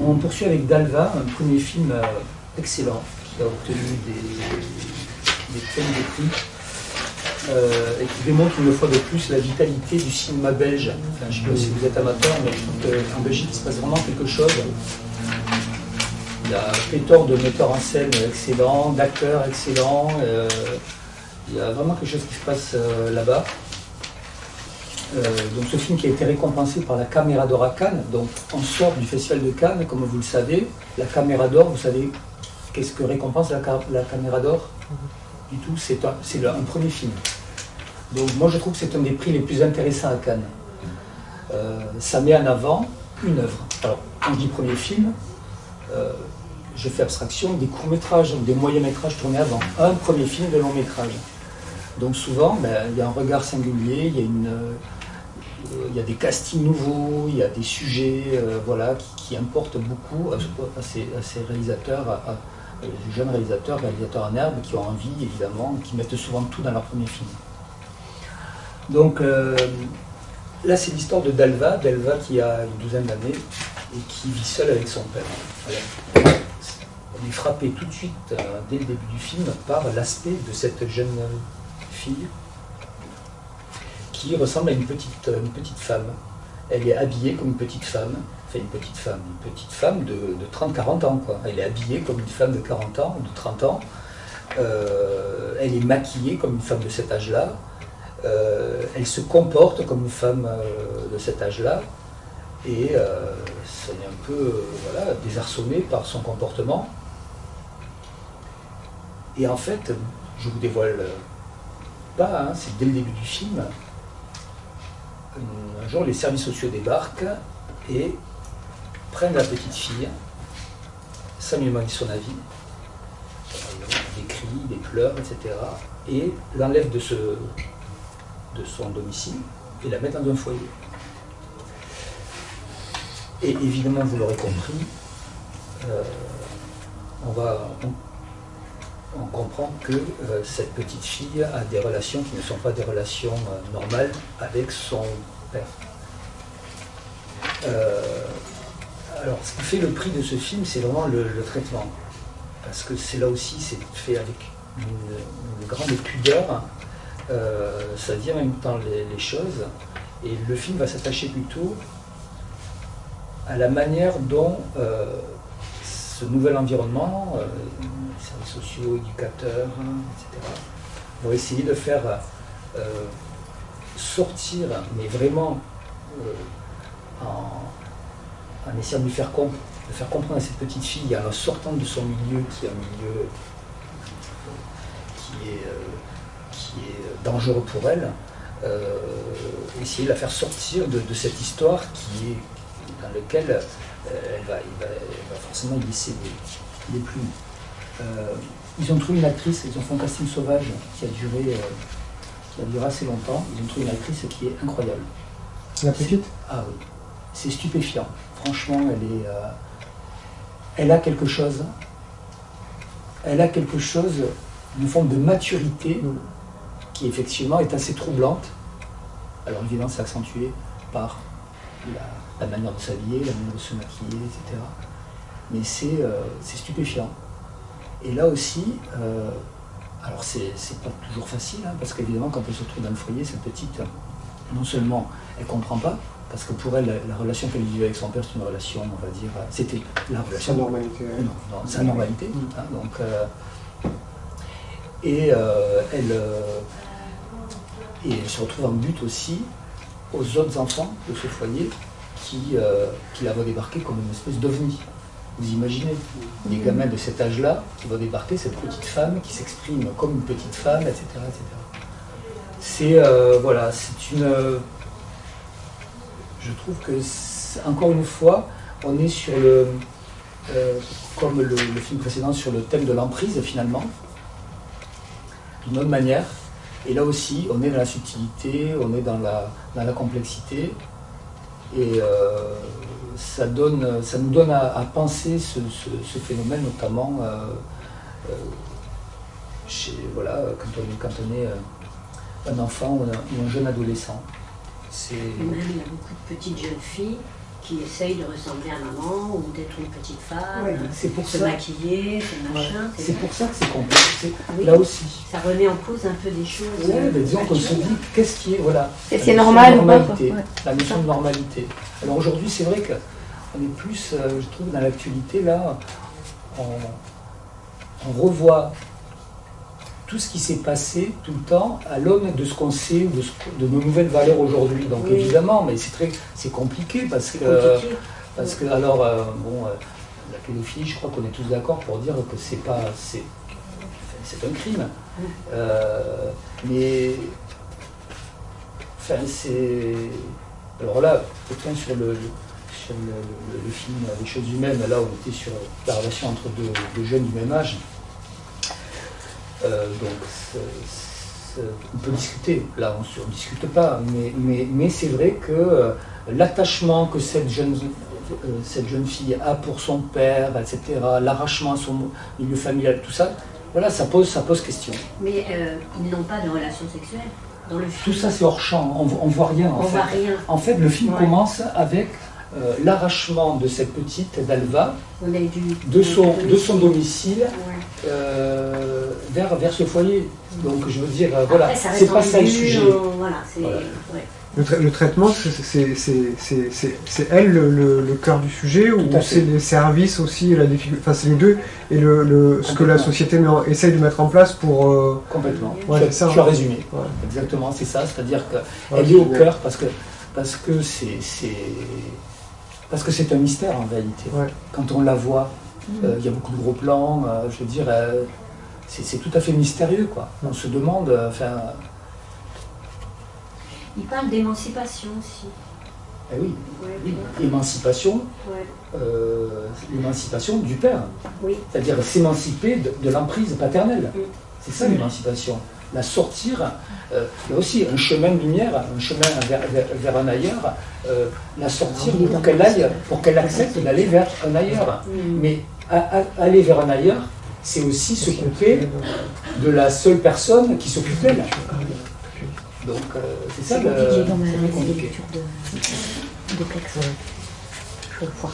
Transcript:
On poursuit avec Dalva, un premier film excellent qui a obtenu des tonnes de prix et qui démontre une fois de plus la vitalité du cinéma belge. Enfin, je ne sais pas si vous êtes amateur, mais je trouve qu'en Belgique, il se passe vraiment quelque chose. Il y a pléthore de metteurs en scène excellents, d'acteurs excellents. Il y a vraiment quelque chose qui se passe là-bas. Donc ce film qui a été récompensé par la Caméra d'Or à Cannes, donc on sort du Festival de Cannes, comme vous le savez. La Caméra d'Or, vous savez qu'est-ce que récompense la Caméra d'Or? Du tout, c'est un premier film. Donc moi je trouve que c'est un des prix les plus intéressants à Cannes. Ça met en avant une œuvre. Alors quand je dis premier film, je fais abstraction des courts-métrages, des moyens-métrages tournés avant. Un premier film de long-métrage. Donc souvent, il y a un regard singulier, il y a des castings nouveaux, il y a des sujets voilà, qui importent beaucoup à ces réalisateurs, des jeunes réalisateurs en herbe, qui ont envie, évidemment, qui mettent souvent tout dans leur premier film. Donc là, c'est l'histoire de Dalva qui a une douzaine d'années et qui vit seule avec son père. Alors, on est frappé tout de suite, dès le début du film, par l'aspect de cette jeune fille qui ressemble à une petite femme. Elle est habillée comme une petite femme, enfin une petite femme de 30-40 ans, quoi. Elle est habillée comme une femme de 40 ans, de 30 ans. Elle est maquillée comme une femme de cet âge-là. Elle se comporte comme une femme de cet âge-là. Et ça est un peu voilà, désarçonné par son comportement. Et en fait, je vous dévoile pas, hein, c'est dès le début du film. Un jour, les services sociaux débarquent et prennent la petite fille, sans lui demander son avis, des cris, des pleurs, etc., et l'enlèvent de son domicile et la mettent dans un foyer. Et évidemment, vous l'aurez compris, on comprend que cette petite fille a des relations qui ne sont pas des relations normales avec son père. Alors, ce qui fait le prix de ce film, c'est vraiment le traitement. Parce que c'est là aussi, c'est fait avec une grande pudeur. Ça dit en même temps les choses. Et le film va s'attacher plutôt à la manière dont ce nouvel environnement, les services sociaux, éducateurs, etc., vont essayer de faire sortir, mais vraiment en essayant de lui faire comprendre à cette petite fille, en sortant de son milieu, qui est un milieu qui est dangereux pour elle, essayer de la faire sortir de cette histoire dans laquelle elle va forcément y laisser des plumes. Ils ont trouvé une actrice, ils ont fait un casting sauvage qui a duré assez longtemps. Ils ont trouvé une actrice qui est incroyable. La petite? Ah oui, c'est stupéfiant. Franchement, elle a quelque chose. Elle a quelque chose, une forme de maturité qui effectivement est assez troublante. Alors évidemment, c'est accentué par la manière de s'habiller, la manière de se maquiller, etc. Mais c'est stupéfiant. Et là aussi, alors c'est pas toujours facile, hein, parce qu'évidemment, quand elle se trouve dans le foyer, cette petite, non seulement elle comprend pas, parce que pour elle, la relation qu'elle vivait avec son père, c'est une relation, on va dire, c'était la relation. Sa normalité. Non, sa normalité. Hein, donc, et elle se retrouve en but aussi aux autres enfants de ce foyer qui la voient débarquer comme une espèce d'ovni. Vous imaginez, des gamins de cet âge-là qui vont débarquer, cette petite femme qui s'exprime comme une petite femme, etc. etc. C'est, voilà, c'est une... je trouve que, encore une fois, on est sur comme le film précédent, sur le thème de l'emprise, finalement, d'une autre manière. Et là aussi, on est dans la subtilité, on est dans la complexité. Et ça nous donne à penser ce phénomène, notamment quand on est un enfant ou un jeune adolescent. Même il y a beaucoup de petites jeunes filles qui essaye de ressembler à maman ou d'être une petite femme, Ouais, c'est pour se ça. maquiller, ce machin. C'est pour ça que c'est complexe. Oui. Là aussi. Ça remet en cause un peu des choses. Ouais, mais disons qu'on se dit qu'est-ce qui est, voilà, Qu'est-ce la qui est notion normal de ou pas, normalité, quoi. Ouais. la notion de normalité. Alors aujourd'hui, c'est vrai qu'on est plus, je trouve, dans l'actualité, là, on revoit tout ce qui s'est passé tout le temps à l'aune de ce qu'on sait, de nos nouvelles valeurs aujourd'hui. Donc Oui. évidemment, mais c'est compliqué parce que, alors, la pédophilie, je crois qu'on est tous d'accord pour dire que c'est un crime. Mais, enfin, c'est... Alors là, peut-être sur le film Les choses humaines, là on était sur la relation entre deux jeunes du même âge. On peut discuter, là on ne discute pas, mais c'est vrai que l'attachement que cette jeune fille a pour son père, etc., l'arrachement à son milieu familial, tout ça, voilà, ça pose question. Mais ils n'ont pas de relation sexuelle dans le film. Tout ça c'est hors champ, on voit rien en On fait. voit rien. En fait, le film Ouais. commence avec l'arrachement de cette petite d'Alva On a dû- de son domicile Ouais. vers ce foyer. Donc je veux dire, voilà, Après, ça reste c'est pas ça le ambigu, sujet. Voilà, c'est... Voilà. Ouais. Le traitement, c'est elle le cœur du sujet, ou Tout à c'est fait. les services aussi, la difficulté, enfin c'est les deux, et ce que la Complètement. société essaye de mettre en place pour... Complètement. Ouais, tu as, ça, tu as résumé. Ouais. Exactement, c'est ça. C'est-à-dire Ouais, qu'elle est au c'est- cœur parce que c'est un mystère en réalité. Ouais. Quand on la voit, il y a beaucoup de gros plans. Je veux dire, c'est tout à fait mystérieux, quoi. On se demande, Il parle d'émancipation aussi. eh oui, Ouais. oui, émancipation, Ouais. l'émancipation du père. Oui. C'est-à-dire s'émanciper de l'emprise paternelle. Mm. C'est ça l'émancipation. La sortir, il y a aussi un chemin de lumière, un chemin vers un ailleurs, la sortir pour qu'elle accepte d'aller vers un ailleurs. Mm. Mais aller vers un ailleurs, c'est aussi se couper de la seule personne qui s'occupe d'elle. Donc c'est ça C'est le... compliqué. Non, mais c'est c'est des compliqué. lectures de Plex. Je vais voir.